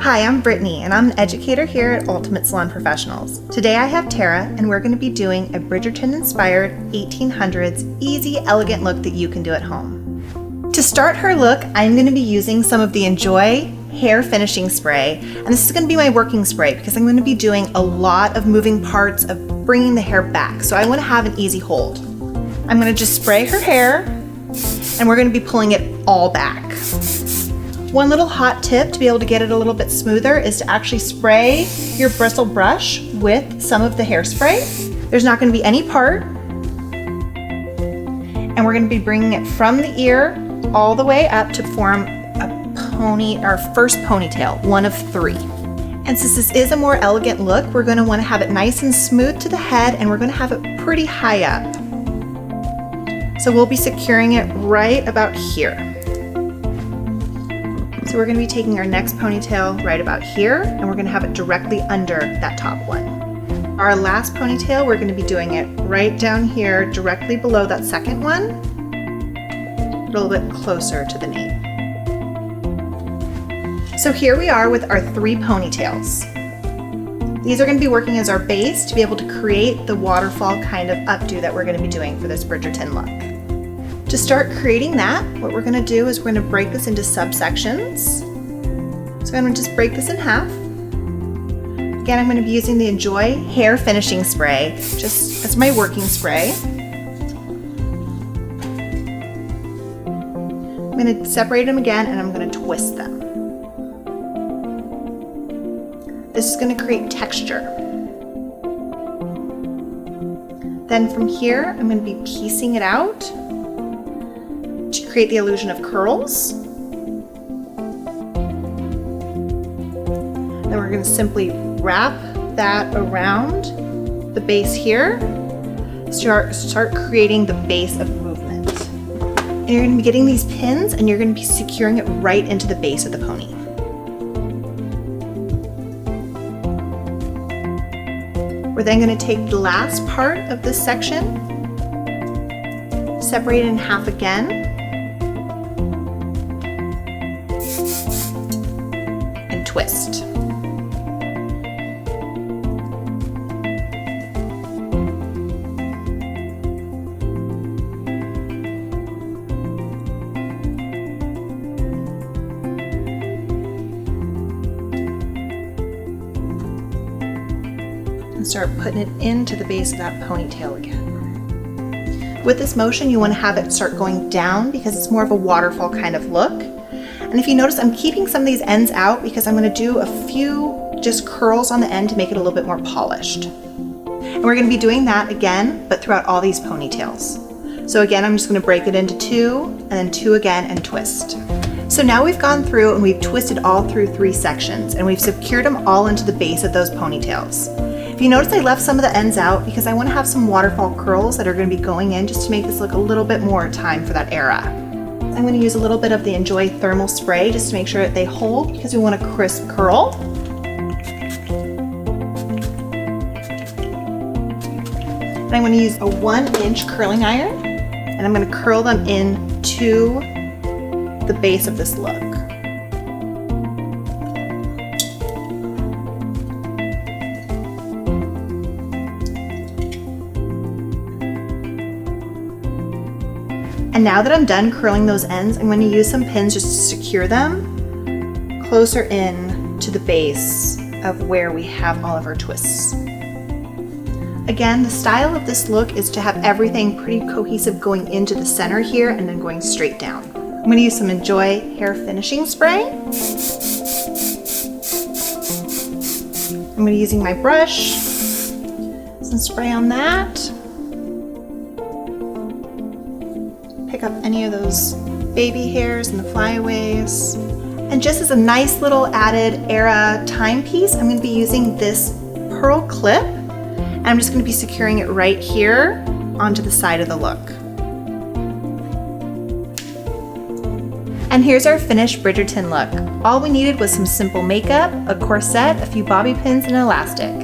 Hi, I'm Brittany, and I'm an educator here at Ultimate Salon Professionals. Today I have Tara, and we're going to be doing a Bridgerton-inspired 1800s easy, elegant look that you can do at home. To start her look, I'm going to be using some of the Enjoy hair finishing spray, and this is going to be my working spray because I'm going to be doing a lot of moving parts of bringing the hair back, so I want to have an easy hold. I'm going to just spray her hair, and we're going to be pulling it all back. One little hot tip to be able to get it a little bit smoother is to actually spray your bristle brush with some of the hairspray. There's not going to be any part. And we're going to be bringing it from the ear all the way up to form our first ponytail, one of 3. And since this is a more elegant look, we're going to want to have it nice and smooth to the head, and we're going to have it pretty high up. So we'll be securing it right about here. So we're going to be taking our next ponytail right about here, and we're going to have it directly under that top one. Our last ponytail, we're going to be doing it right down here, directly below that second one, a little bit closer to the nape. So here we are with our 3 ponytails. These are going to be working as our base to be able to create the waterfall kind of updo that we're going to be doing for this Bridgerton look. To start creating that, what we're going to do is we're going to break this into subsections. So I'm going to just break this in half. Again, I'm going to be using the Enjoy hair finishing spray just as my working spray. I'm going to separate them again, and I'm going to twist them. This is going to create texture. Then from here, I'm going to be piecing it out to create the illusion of curls. Then we're going to simply wrap that around the base here. Start creating the base of movement. And you're going to be getting these pins, and you're going to be securing it right into the base of the pony. We're then going to take the last part of this section, separate it in half again, and twist. And start putting it into the base of that ponytail again. With this motion, you want to have it start going down because it's more of a waterfall kind of look. And if you notice, I'm keeping some of these ends out because I'm going to do a few just curls on the end to make it a little bit more polished. And we're going to be doing that again, but throughout all these ponytails. So again, I'm just going to break it into 2, and then 2 again, and twist. So now we've gone through and we've twisted all through 3 sections, and we've secured them all into the base of those ponytails. If you notice, I left some of the ends out because I want to have some waterfall curls that are going to be going in just to make this look a little bit more time for that era. I'm going to use a little bit of the Enjoy thermal spray just to make sure that they hold because we want a crisp curl. And I'm going to use a 1-inch curling iron, and I'm going to curl them into the base of this look. And now that I'm done curling those ends, I'm going to use some pins just to secure them closer in to the base of where we have all of our twists. Again, the style of this look is to have everything pretty cohesive going into the center here and then going straight down. I'm going to use some Enjoy hair finishing spray. I'm going to be using my brush, some spray on that. Pick up any of those baby hairs and the flyaways. And just as a nice little added era timepiece, I'm going to be using this pearl clip, and I'm just going to be securing it right here onto the side of the look. And here's our finished Bridgerton look. All we needed was some simple makeup, a corset, a few bobby pins, and an elastic.